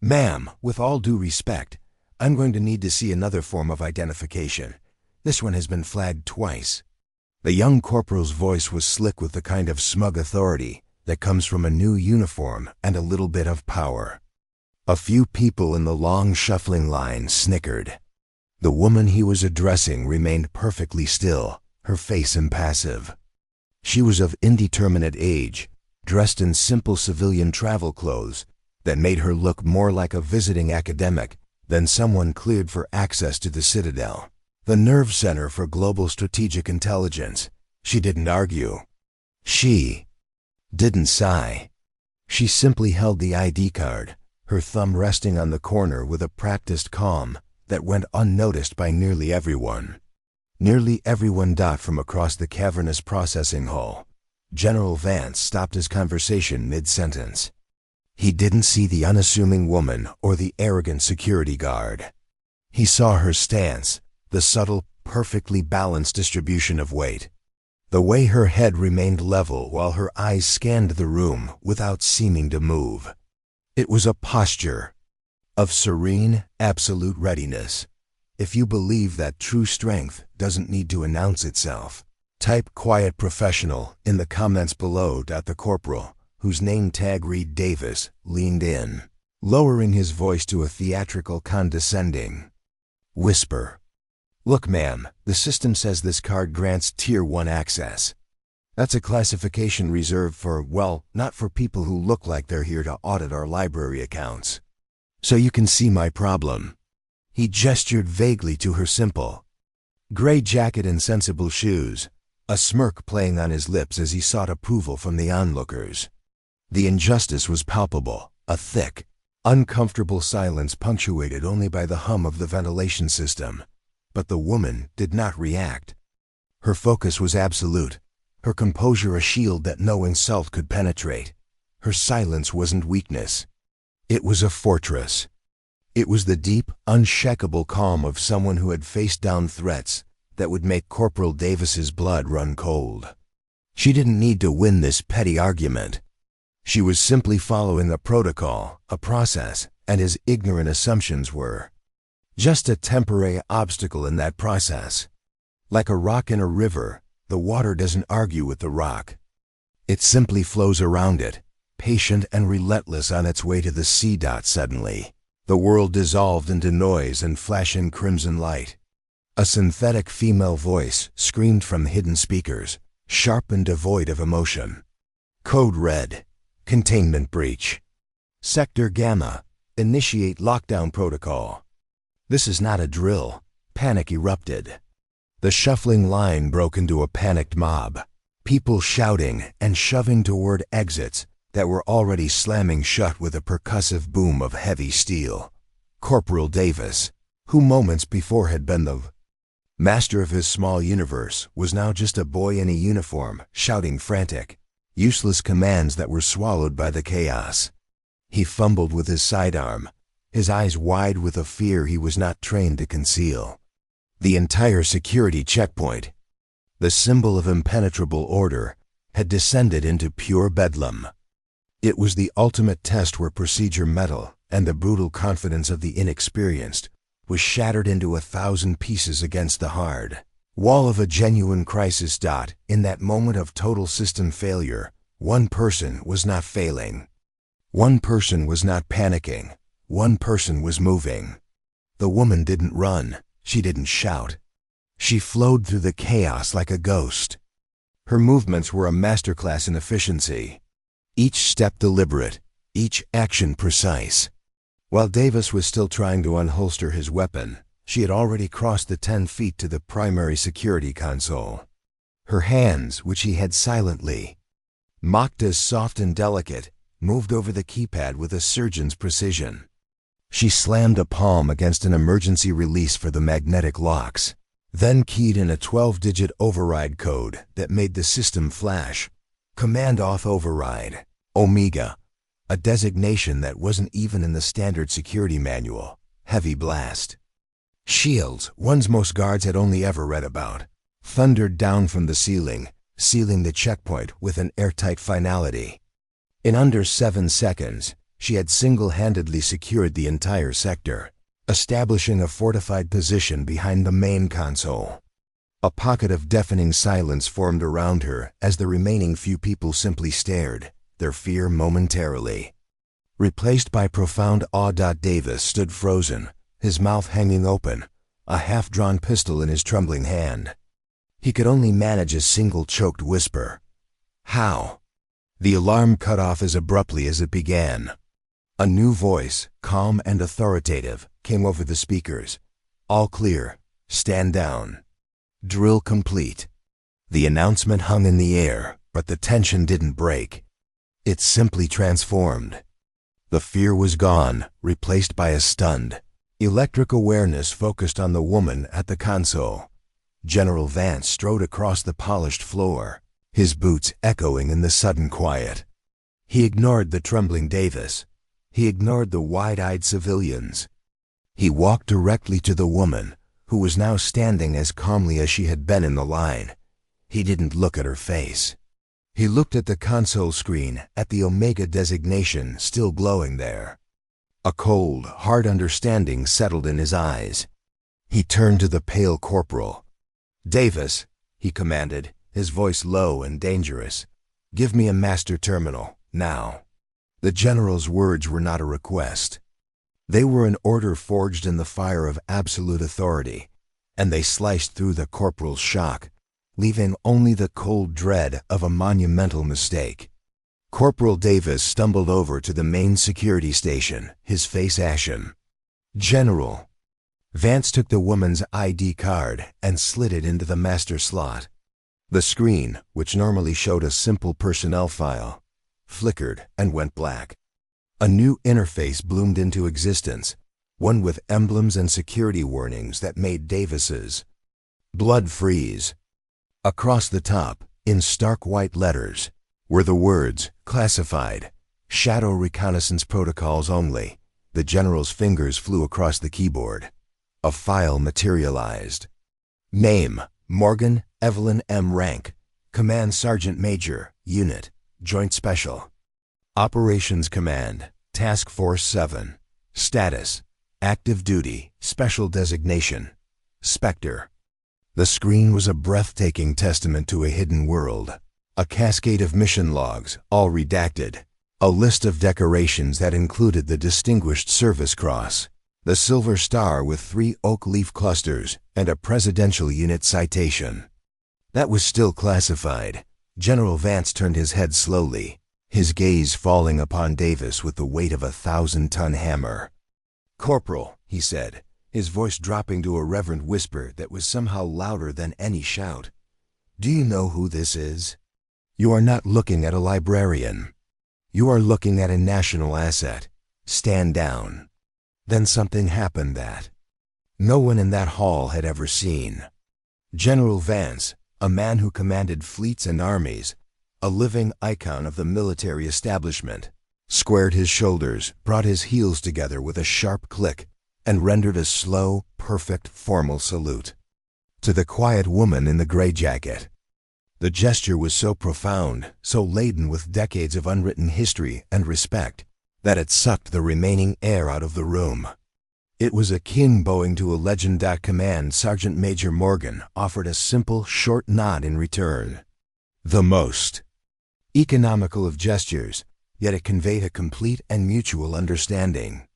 Ma'am, with all due respect, I'm going to need to see another form of identification. This one has been flagged twice. The young corporal's voice was slick with the kind of smug authority that comes from a new uniform and a little bit of power. A few people in the long shuffling line snickered. The woman he was addressing remained perfectly still, her face impassive. She was of indeterminate age, dressed in simple civilian travel clothes that made her look more like a visiting academic than someone cleared for access to the Citadel, the nerve center for global strategic intelligence. She didn't argue. She didn't sigh. She simply held the ID card, her thumb resting on the corner with a practiced calm that went unnoticed by nearly everyone. Nearly everyone. From across the cavernous processing hall, General Vance stopped his conversation mid-sentence. He didn't see the unassuming woman or the arrogant security guard. He saw her stance, the subtle, perfectly balanced distribution of weight. The way her head remained level while her eyes scanned the room without seeming to move. It was a posture of serene, absolute readiness. If you believe that true strength doesn't need to announce itself, type "quiet professional" in the comments below. The corporal, whose name tag read Davis, leaned in, lowering his voice to a theatrical, condescending whisper. "Look, ma'am, the system says this card grants Tier 1 access. That's a classification reserved for, well, not for people who look like they're here to audit our library accounts. So you can see my problem." He gestured vaguely to her simple gray jacket and sensible shoes, a smirk playing on his lips as he sought approval from the onlookers. The injustice was palpable, a thick, uncomfortable silence punctuated only by the hum of the ventilation system. But the woman did not react. Her focus was absolute, her composure a shield that no insult could penetrate. Her silence wasn't weakness. It was a fortress. It was the deep, unshakable calm of someone who had faced down threats that would make Corporal Davis's blood run cold. She didn't need to win this petty argument. She was simply following a protocol, a process, and his ignorant assumptions were just a temporary obstacle in that process. Like a rock in a river, the water doesn't argue with the rock. It simply flows around it, patient and relentless on its way to the sea. Suddenly, the world dissolved into noise and flashing crimson light. A synthetic female voice screamed from hidden speakers, sharp and devoid of emotion. Code red. Containment breach. Sector Gamma. Initiate lockdown protocol. This is not a drill. Panic erupted. The shuffling line broke into a panicked mob, people shouting and shoving toward exits that were already slamming shut with a percussive boom of heavy steel. Corporal Davis, who moments before had been the master of his small universe, was now just a boy in a uniform, shouting frantic, useless commands that were swallowed by the chaos. He fumbled with his sidearm, his eyes wide with a fear he was not trained to conceal. The entire security checkpoint, the symbol of impenetrable order, had descended into pure bedlam. It was the ultimate test where procedure metal and the brutal confidence of the inexperienced was shattered into 1,000 pieces against the hard wall of a genuine crisis. In that moment of total system failure, one person was not failing. One person was not panicking. One person was moving. The woman didn't run. She didn't shout. She flowed through the chaos like a ghost. Her movements were a masterclass in efficiency. Each step deliberate, each action precise. While Davis was still trying to unholster his weapon, she had already crossed the 10 feet to the primary security console. Her hands, which he had silently mocked as soft and delicate, moved over the keypad with a surgeon's precision. She slammed a palm against an emergency release for the magnetic locks, then keyed in a 12-digit override code that made the system flash. Command Auth Override, Omega, a designation that wasn't even in the standard security manual. Heavy blast. Shields, ones most guards had only ever read about, thundered down from the ceiling, sealing the checkpoint with an airtight finality. In under 7 seconds, She had single-handedly secured the entire sector, establishing a fortified position behind the main console. A pocket of deafening silence formed around her as the remaining few people simply stared, their fear momentarily replaced by profound awe. Davis stood frozen, his mouth hanging open, a half-drawn pistol in his trembling hand. He could only manage a single choked whisper. "How?" The alarm cut off as abruptly as it began. A new voice, calm and authoritative, came over the speakers. "All clear. Stand down. Drill complete." The announcement hung in the air, but the tension didn't break. It simply transformed. The fear was gone, replaced by a stunned, electric awareness focused on the woman at the console. General Vance strode across the polished floor, his boots echoing in the sudden quiet. He ignored the trembling Davis. He ignored the wide-eyed civilians. He walked directly to the woman, who was now standing as calmly as she had been in the line. He didn't look at her face. He looked at the console screen, at the Omega designation still glowing there. A cold, hard understanding settled in his eyes. He turned to the pale corporal. "Davis," he commanded, his voice low and dangerous, "give me a master terminal, now." The general's words were not a request. They were an order forged in the fire of absolute authority, and they sliced through the corporal's shock, leaving only the cold dread of a monumental mistake. Corporal Davis stumbled over to the main security station, his face ashen. "General." Vance took the woman's ID card and slid it into the master slot. The screen, which normally showed a simple personnel file, flickered and went black. A new interface bloomed into existence, one with emblems and security warnings that made Davis's blood freeze. Across the top, in stark white letters, were the words, "Classified. Shadow reconnaissance protocols only." The general's fingers flew across the keyboard. A file materialized. Name, Morgan Evelyn M. Rank, Command Sergeant Major, Unit, Joint Special. Operations Command, Task Force 7. Status, Active Duty, Special Designation, Spectre. The screen was a breathtaking testament to a hidden world. A cascade of mission logs, all redacted. A list of decorations that included the Distinguished Service Cross, the Silver Star with 3 oak leaf clusters, and a Presidential Unit citation. That was still classified. General Vance turned his head slowly, his gaze falling upon Davis with the weight of a 1,000-ton hammer. "Corporal," he said, his voice dropping to a reverent whisper that was somehow louder than any shout. "Do you know who this is? You are not looking at a librarian. You are looking at a national asset. Stand down." Then something happened that no one in that hall had ever seen. General Vance, a man who commanded fleets and armies, a living icon of the military establishment, squared his shoulders, brought his heels together with a sharp click, and rendered a slow, perfect, formal salute to the quiet woman in the gray jacket. The gesture was so profound, so laden with decades of unwritten history and respect, that it sucked the remaining air out of the room. It was akin bowing to a legend. Command Sergeant Major Morgan offered a simple, short nod in return. The most economical of gestures, yet it conveyed a complete and mutual understanding.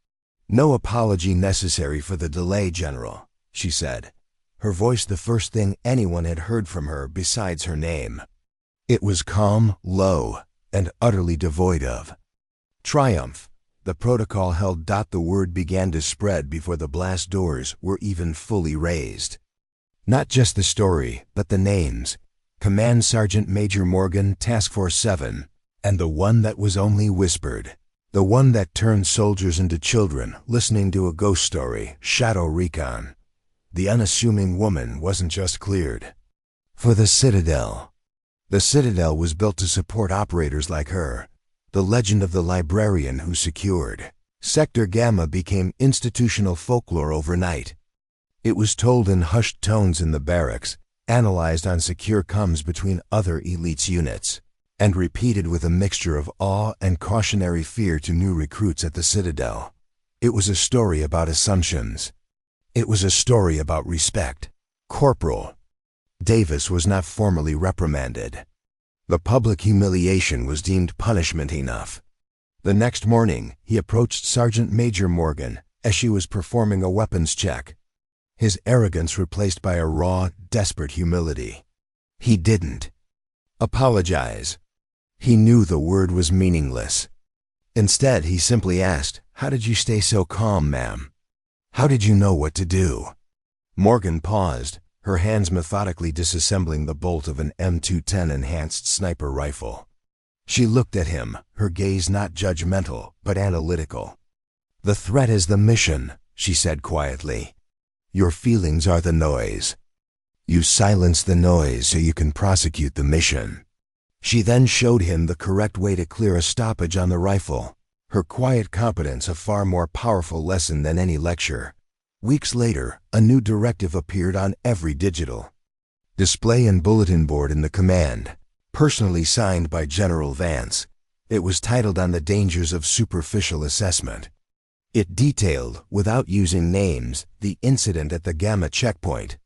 "No apology necessary for the delay, General," she said, her voice the first thing anyone had heard from her besides her name. It was calm, low, and utterly devoid of triumph. The protocol held. The word began to spread before the blast doors were even fully raised. Not just the story, but the names. Command Sergeant Major Morgan, Task Force 7, and the one that was only whispered. The one that turned soldiers into children listening to a ghost story, Shadow Recon. The unassuming woman wasn't just cleared for the Citadel. The Citadel was built to support operators like her. The legend of the librarian who secured Sector Gamma became institutional folklore overnight. It was told in hushed tones in the barracks, analyzed on secure comms between other elites units. and repeated with a mixture of awe and cautionary fear to new recruits at the Citadel. It was a story about assumptions. It was a story about respect. Corporal Davis was not formally reprimanded. The public humiliation was deemed punishment enough. The next morning, he approached Sergeant Major Morgan as she was performing a weapons check, his arrogance replaced by a raw, desperate humility. He didn't apologize. He knew the word was meaningless. Instead, he simply asked, "How did you stay so calm, ma'am? How did you know what to do?" Morgan paused, her hands methodically disassembling the bolt of an M210 enhanced sniper rifle. She looked at him, her gaze not judgmental, but analytical. "The threat is the mission," she said quietly. "Your feelings are the noise. You silence the noise so you can prosecute the mission." She then showed him the correct way to clear a stoppage on the rifle, her quiet competence a far more powerful lesson than any lecture. Weeks later, a new directive appeared on every digital display and bulletin board in the command, personally signed by General Vance. It was titled "On the Dangers of Superficial Assessment." It detailed, without using names, the incident at the Gamma checkpoint.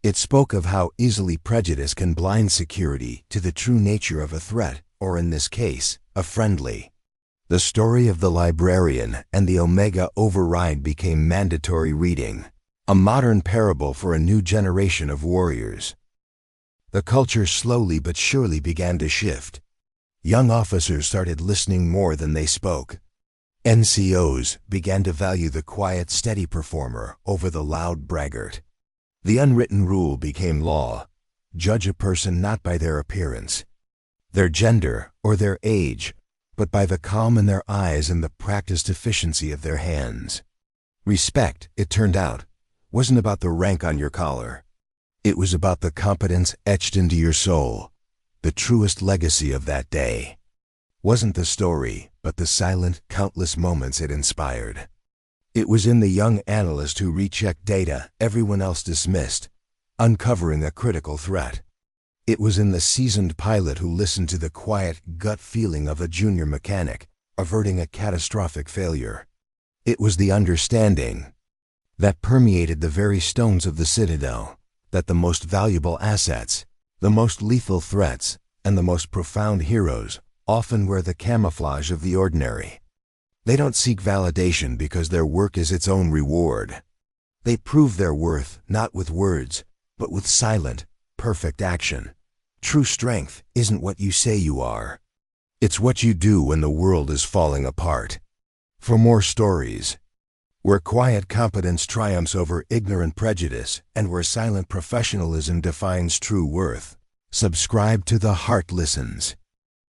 It spoke of how easily prejudice can blind security to the true nature of a threat, or in this case, a friendly. The story of the librarian and the Omega override became mandatory reading, a modern parable for a new generation of warriors. The culture slowly but surely began to shift. Young officers started listening more than they spoke. NCOs began to value the quiet, steady performer over the loud braggart. The unwritten rule became law: judge a person not by their appearance, their gender, or their age, but by the calm in their eyes and the practiced efficiency of their hands. Respect, it turned out, wasn't about the rank on your collar. It was about the competence etched into your soul. The truest legacy of that day wasn't the story, but the silent, countless moments it inspired. It was in the young analyst who rechecked data everyone else dismissed, uncovering a critical threat. It was in the seasoned pilot who listened to the quiet gut feeling of a junior mechanic, averting a catastrophic failure. It was the understanding that permeated the very stones of the Citadel, that the most valuable assets, the most lethal threats, and the most profound heroes often wear the camouflage of the ordinary. They don't seek validation because their work is its own reward. They prove their worth not with words, but with silent, perfect action. True strength isn't what you say you are. It's what you do when the world is falling apart. For more stories, where quiet competence triumphs over ignorant prejudice and where silent professionalism defines true worth, subscribe to The Heart Listens.